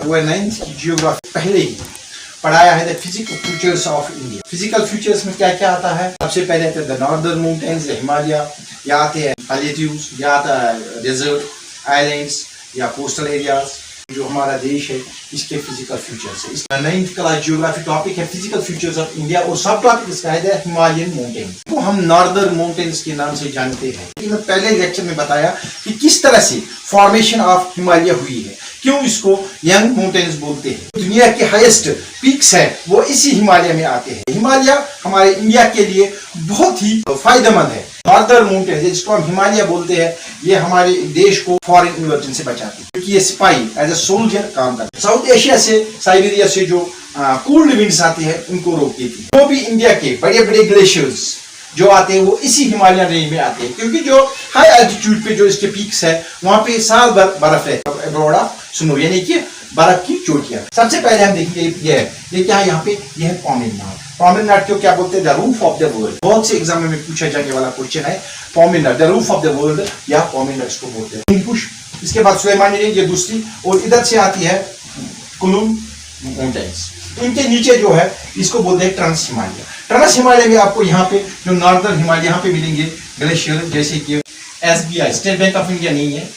वो 9th की geography पहले ही पढ़ाया है the physical features of India. Physical features में क्या क्या आता है? सबसे पहले आते हैं द नॉर्दर्न माउंटेन्स, हिमालय, या आते हैं प्लेट्यूज, या आता है डेजर्ट, आइलैंड्स या कोस्टल एरियाज। जो हमारा देश है इसके फिजिकल फीचर्स है। इसका 9th क्लास जियोग्राफी टॉपिक है फिजिकल फीचर्स ऑफ इंडिया और सब टॉपिक इसका है हिमालयन माउंटेन्स, तो हम नॉर्दर्न माउंटेन्स के नाम से जानते हैं। मैं पहले लेक्चर में बताया कि किस तरह से फॉर्मेशन ऑफ हिमालय हुई है, क्यों इसको यंग माउंटेन्स बोलते हैं। दुनिया के हाईएस्ट पीक्स है वो इसी हिमालय में आते हैं। हिमालय हमारे इंडिया के लिए बहुत ही फायदेमंद है। नॉर्दर्न माउंटेन्स जिसको हम हिमालय बोलते हैं, ये हमारे देश को फॉरेन इन्वर्जन से बचाती है, क्योंकि ये सिपाही एज ए सोल्जर काम करते हैं। साउथ एशिया से, साइबेरिया से जो कोल्ड विंड्स आते हैं उनको रोक देती है। वो भी इंडिया के बड़े बड़े ग्लेशियर्स जो आते हैं वो इसी हिमालयन रेंज में आते हैं, क्योंकि जो हाई एल्टीट्यूड पे जो इसके पीक्स है वहां पे साल भर बर्फ है, बड़ा स्नो यानी कि बर्फ की चोटियां। सबसे पहले हम देखेंगे ये क्या है, यहाँ पे ये है पॉमिनट। पॉमिनट को क्या बोलते हैं? The roof of the world. बहुत से एग्जाम में पूछा जाने वाला क्वेश्चन है Pamir knot, the roof of the world या पॉमिनट इसको बोलते हैं। हिंदकुश, इसके बाद सुलेमानी रेंज ये दूसरी, और इधर से आती है कुलुन माउंटेन्स। इनके नीचे जो है इसको बोलते हैं ट्रांस हिमालय। ट्रांस हिमालय में आपको यहाँ पे जो नॉर्दर्न हिमालय यहाँ पे मिलेंगे ग्लेशियर, जैसे कि SBI state bank of India नहीं है,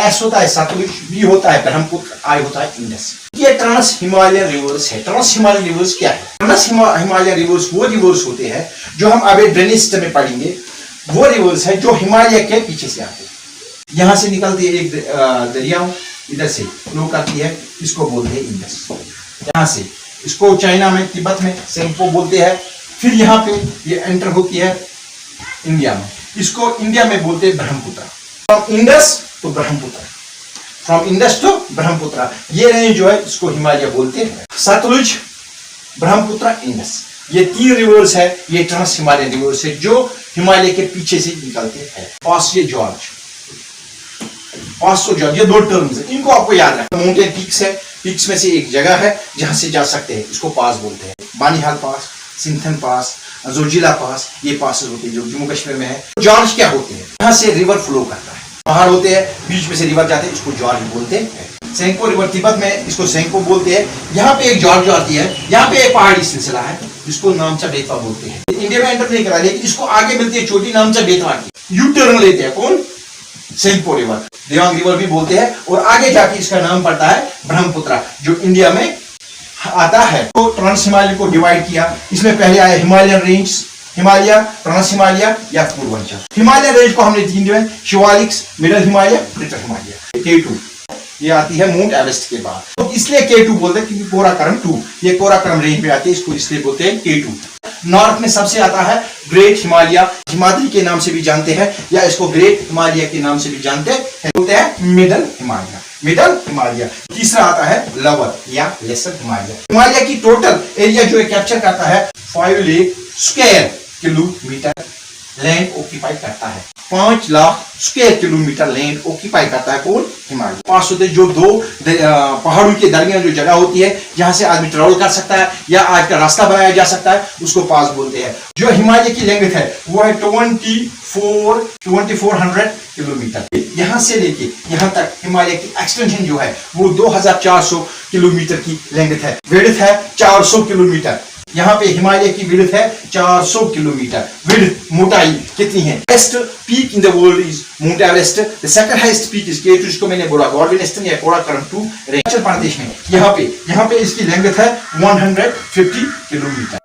S होता है सतलुज, B होता है ब्रह्मपुत्र, I होता है इंडस। ये ट्रांस हिमालय रिवर्स है। ट्रांस हिमालय रिवर्स क्या है? ट्रांस हिमालय रिवर्स वो रिवर्स होते हैं जो हम अभी ड्रेनेज सिस्टम में पढ़ेंगे। वो रिवर्स है जो हिमालय के पीछे से आते हैं। यहाँ से निकलती है एक दरिया, इधर से फ्लो करती है, इसको बोलते हैं इंडस। यहाँ से इसको चाइना में, तिब्बत में सेंगपो बोलते हैं। फिर यहाँ पे ये एंटर होती है इंडिया में, इसको इंडिया में बोलते हैं Brahmaputra. From Indus to Brahmaputra, from Indus to Brahmaputra, ये रेंज जो है इसको हिमालय बोलते हैं। सतलुज, ब्रह्मपुत्र, इंडस, ये 3 रिवर्स है। ये ट्रांस हिमालय रिवर्स है जो हिमालय के पीछे से निकलते हैं। पासो जॉर्ज, ये 2 टर्म्स है, इनको आपको याद रखना। माउंटेन पीक्स है, पीक्स में से एक जगह है जहां से जा सकते हैं, इसको पास बोलते हैं। बानीहाल पास, सिंथन पास, जोजिला पास, ये पास होते हैं जो जम्मू कश्मीर में है। जॉर्ज क्या होते हैं? यहाँ से रिवर फ्लो करता है, पहाड़ होते हैं, बीच में से रिवर जाते हैं, इसको जॉर्ज बोलते हैं। सेंगपो रिवर तिब्बत में, इसको सेंगपो बोलते हैं। यहाँ पे एक जॉर्ज आती है, यहाँ पे एक पहाड़ी सिलसिला है जिसको नामचा बेतवा बोलते हैं। इंडिया में एंटर नहीं करा, लेकिन इसको आगे मिलती है चोटी नामचा बेतवा की। यू टर्न लेते हैं कौन? सेंगपो रिवर, देवांग रिवर भी बोलते हैं, और आगे जाके इसका नाम पड़ता है ब्रह्मपुत्र जो इंडिया में आता है। तो ट्रांस हिमालय को डिवाइड किया, इसमें पहले आया Himalayan range, Himalaya, trans Himalaya या पूर्वांचल। हिमालय रेंज को हमने 3 दिए, Shivaliks, middle Himalaya, greater Himalaya. K2 ये आती है माउंट एवरेस्ट के बाद, तो इसलिए K2 बोलते हैं क्योंकि कोराकरम 2 ये कोराकरम रेंज में आती है, इसको इसलिए बोलते हैं K2। नॉर्थ में सबसे आता है ग्रेट हिमालय, हिमाद्री के नाम से भी जानते हैं, या इसको ग्रेट हिमालय के नाम से भी जानते हैं, बोलते हैं मिडल हिमालय, मिडल हिमालय। तीसरा आता है लोअर या लेसर हिमालय। हिमालय की टोटल एरिया जो कैप्चर करता है 5 lakh square kilometre land occupy करता है। 5 lakh square kilometre land occupy करता है कौन? हिमालय। पास होते जो 2 पहाड़ों के दरमियान जो जगह होती है जहां से आदमी ट्रेवल कर सकता है या आज का रास्ता बनाया जा सकता है, उसको पास बोलते हैं। जो हिमालय की लेंथ है वो है 2400 किलोमीटर। यहाँ से लेके यहाँ तक हिमालय की एक्सटेंशन जो है वो 2400 किलोमीटर की लेंथ है। विड्थ है 400 किलोमीटर। यहाँ पे हिमालय की विड्थ है 400 किलोमीटर। विड्थ मोटाई कितनी है? Highest peak in the world is mount Everest. The second highest peak is K2, इसको मैंने बोला गॉडविन ईस्टर्न या कोराकरम 2 हिमाचल प्रदेश में। यहाँ पे इसकी लेंथ है 150 किलोमीटर।